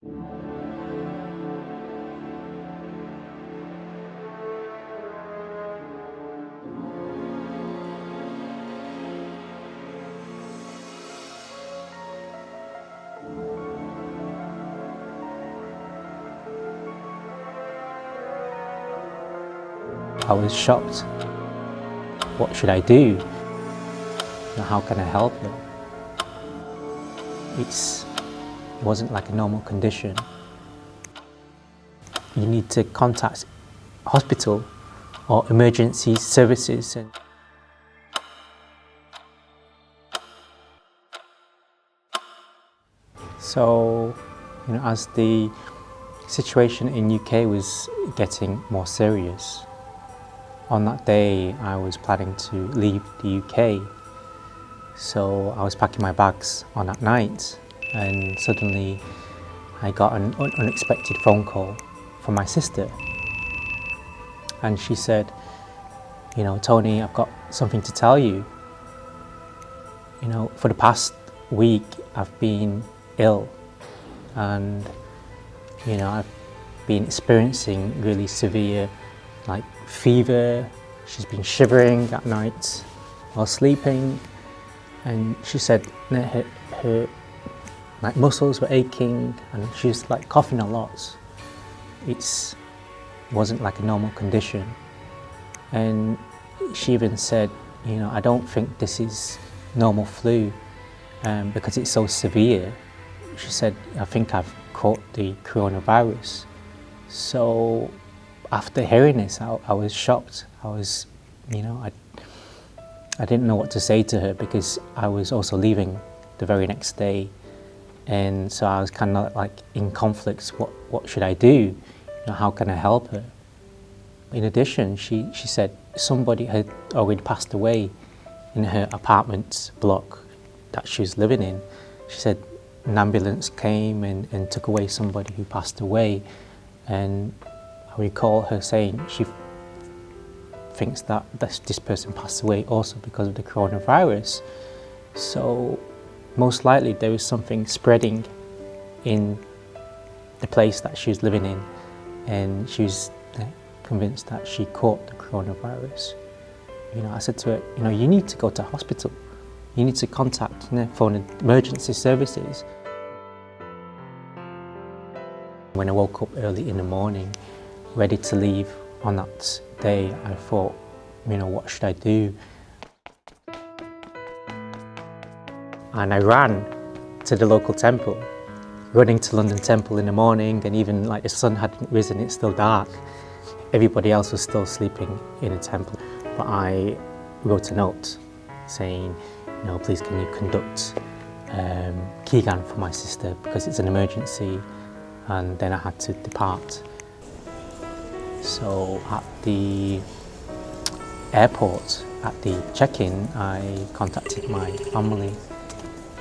I was shocked. What should I do? How can I help her? It wasn't like a normal condition. You need to contact hospital or emergency services. So, as the situation in UK was getting more serious, on that day I was planning to leave the UK. So I was packing my bags on that night, and suddenly I got an unexpected phone call from my sister. And she said, Tony, I've got something to tell you. For the past week I've been ill, and I've been experiencing really severe fever. She's been shivering at night while sleeping, and she said her muscles were aching, and she was coughing a lot. It wasn't like a normal condition, and she even said, I don't think this is normal flu because it's so severe. She said, I think I've caught the coronavirus. So after hearing this, I was shocked. I didn't know what to say to her, because I was also leaving the very next day, and so I was kind of in conflict. What should I do? How can I help her? In addition, she said somebody had already passed away in her apartment block that she was living in. She said an ambulance came and took away somebody who passed away, and I recall her saying she thinks that this person passed away also because of the coronavirus. So most likely there was something spreading in the place that she was living in, and she was convinced that she caught the coronavirus. I said to her, you need to go to hospital. You need to contact phone emergency services. When I woke up early in the morning, ready to leave on that day, I thought, what should I do? And I ran to the local temple, running to London Temple in the morning, and even the sun hadn't risen, it's still dark. Everybody else was still sleeping in the temple. But I wrote a note saying, please can you conduct Keegan for my sister, because it's an emergency. And then I had to depart. So at the airport, at the check-in, I contacted my family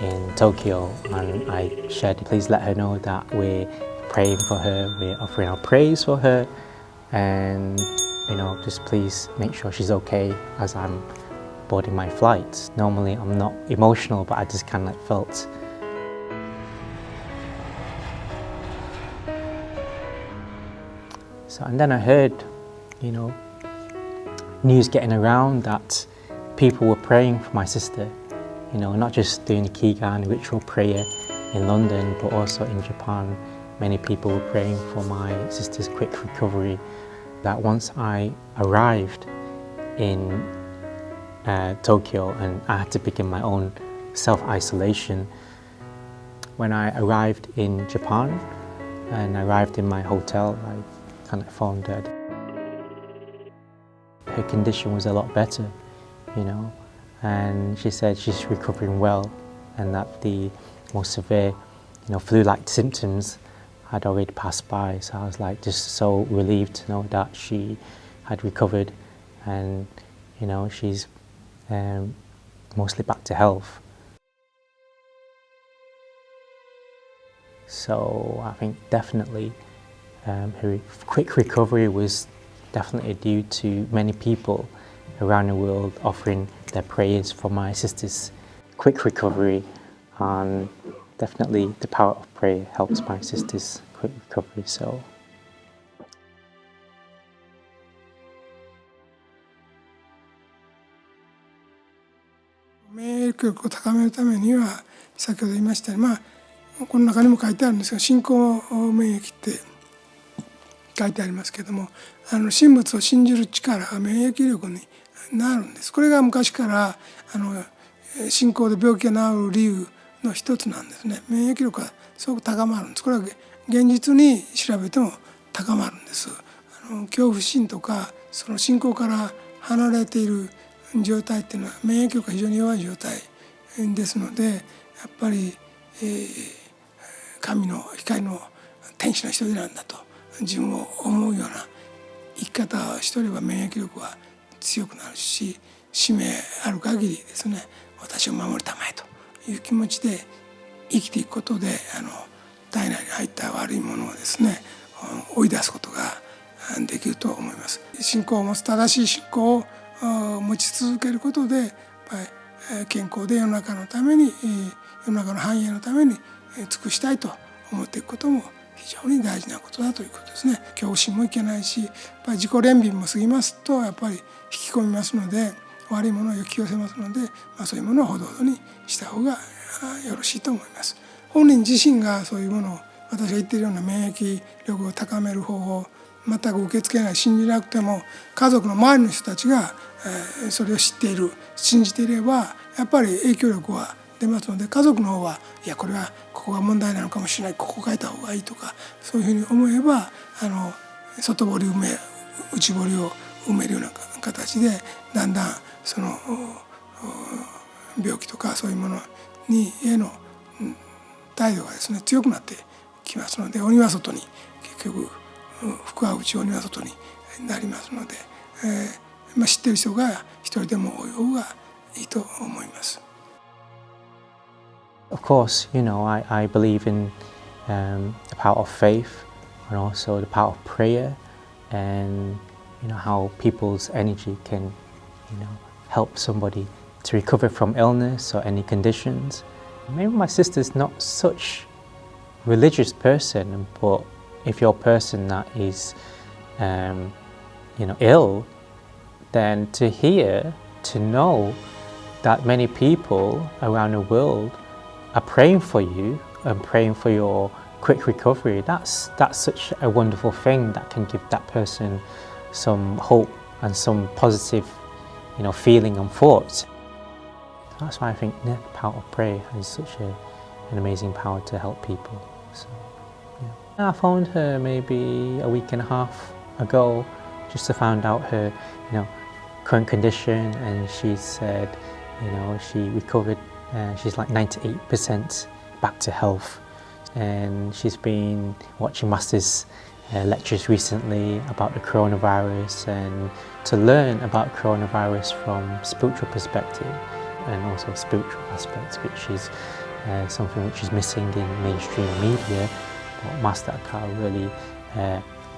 in Tokyo, and I shared, please let her know that we're praying for her, we're offering our praise for her, and just please make sure she's okay as I'm boarding my flight. Normally I'm not emotional, but I just kind of felt so. And then I heard news getting around that people were praying for my sister, not just doing the Keegan ritual prayer in London, but also in Japan. Many people were praying for my sister's quick recovery. That once I arrived in Tokyo, and I had to begin my own self-isolation. When I arrived in Japan and I arrived in my hotel, I kind of found that her condition was a lot better, and she said she's recovering well, and that the most severe, flu-like symptoms had already passed by. So I was just so relieved to know that she had recovered, and she's mostly back to health. So I think definitely her quick recovery was definitely due to many people around the world offering their prayers for my sister's quick recovery, and definitely the power of prayer helps my sister's quick recovery. So. 免疫力を高めるためには、先ほど言いましたように、この中にも書いてあるんですが、信仰免疫って書いてありますけども、神仏を信じる力が免疫力になるんです。これが昔から信仰で病気が治る理由の一つなんですね。免疫力がすごく高まるんです。これは現実に調べても高まるんです。恐怖心とかその信仰から離れている状態っていうのは免疫力が非常に弱い状態ですので、やっぱり、神の光の天使の一人なんだと自分を思うような生き方をしておれば免疫力は強くなるし、使命ある限りですね、私を守るためという気持ちで生きていくことで、体内に入った悪いものをですね追い出すことができると思います。信仰を持つ、正しい信仰を持ち続けることで、やっぱり健康で世の中のために、世の中の繁栄のために尽くしたいと思っていくことも非常に大事なことだということですね。恐怖心もいけないし、やっぱり自己憐憫も過ぎますとやっぱり引き込みますので、悪いものを引き寄せますので、そういうものはほどほどにした方がよろしいと思います。本人自身がそういうものを、私が言っているような免疫力を高める方法、全く受け付けない、信じなくても家族の周りの人たちがそれを知っている、信じていればやっぱり影響力は出ますので、家族の方はいやこれはここが問題なのかもしれない、ここを変えた方がいいとか、そういうふうに思えば外堀内堀を埋めるような形でだんだんその病気とかそういうものへの態度がですね強くなってきますので、鬼は外に結局福は内、鬼は外になりますので、知っている人が一人でも多い方がいいと思います。Of course, I believe in the power of faith and also the power of prayer, and how people's energy can help somebody to recover from illness or any conditions. Maybe my sister's not such a religious person, but if you're a person that is ill, then to know that many people around the world are praying for you and praying for your quick recovery, that's such a wonderful thing that can give that person some hope and some positive feeling and thoughts. That's why I think the power of prayer is such an amazing power to help people. So, I phoned her maybe a week and a half ago just to find out her current condition, and she said she recovered. She's like 98% back to health, and she's been watching Master's lectures recently about the coronavirus and to learn about coronavirus from spiritual perspective and also spiritual aspects, which is something which is missing in mainstream media. But Master Akal really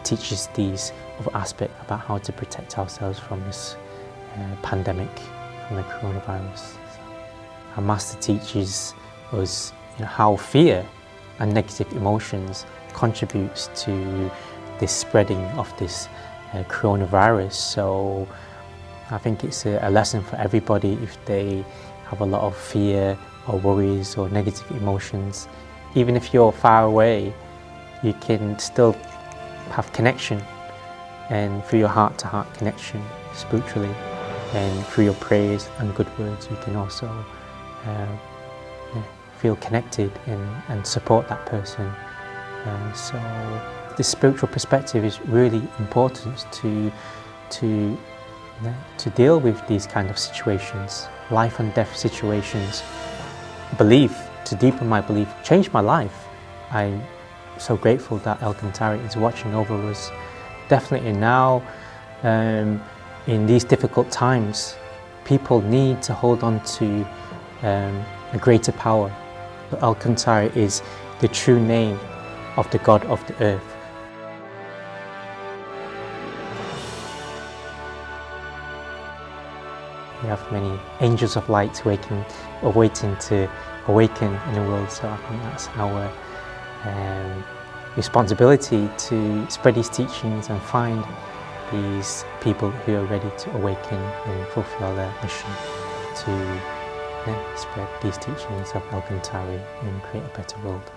teaches these other aspects about how to protect ourselves from this pandemic, from the coronavirus. Our Master teaches us how fear and negative emotions contributes to this spreading of this coronavirus. So I think it's a lesson for everybody. If they have a lot of fear or worries or negative emotions, even if you're far away, you can still have connection, and through your heart-to-heart connection spiritually, and through your prayers and good words, you can also feel connected and support that person. So this spiritual perspective is really important to deal with these kind of situations, life and death situations. Belief, to deepen my belief, changed my life. I'm so grateful that El Cantari is watching over us. Definitely now, in these difficult times, people need to hold on to a greater power. El Cantari is the true name of the God of the earth. We have many angels of light waiting to awaken in the world. So I think that's our responsibility to spread these teachings and find these people who are ready to awaken and fulfill their mission to spread these teachings of Elkantawi and create a better world.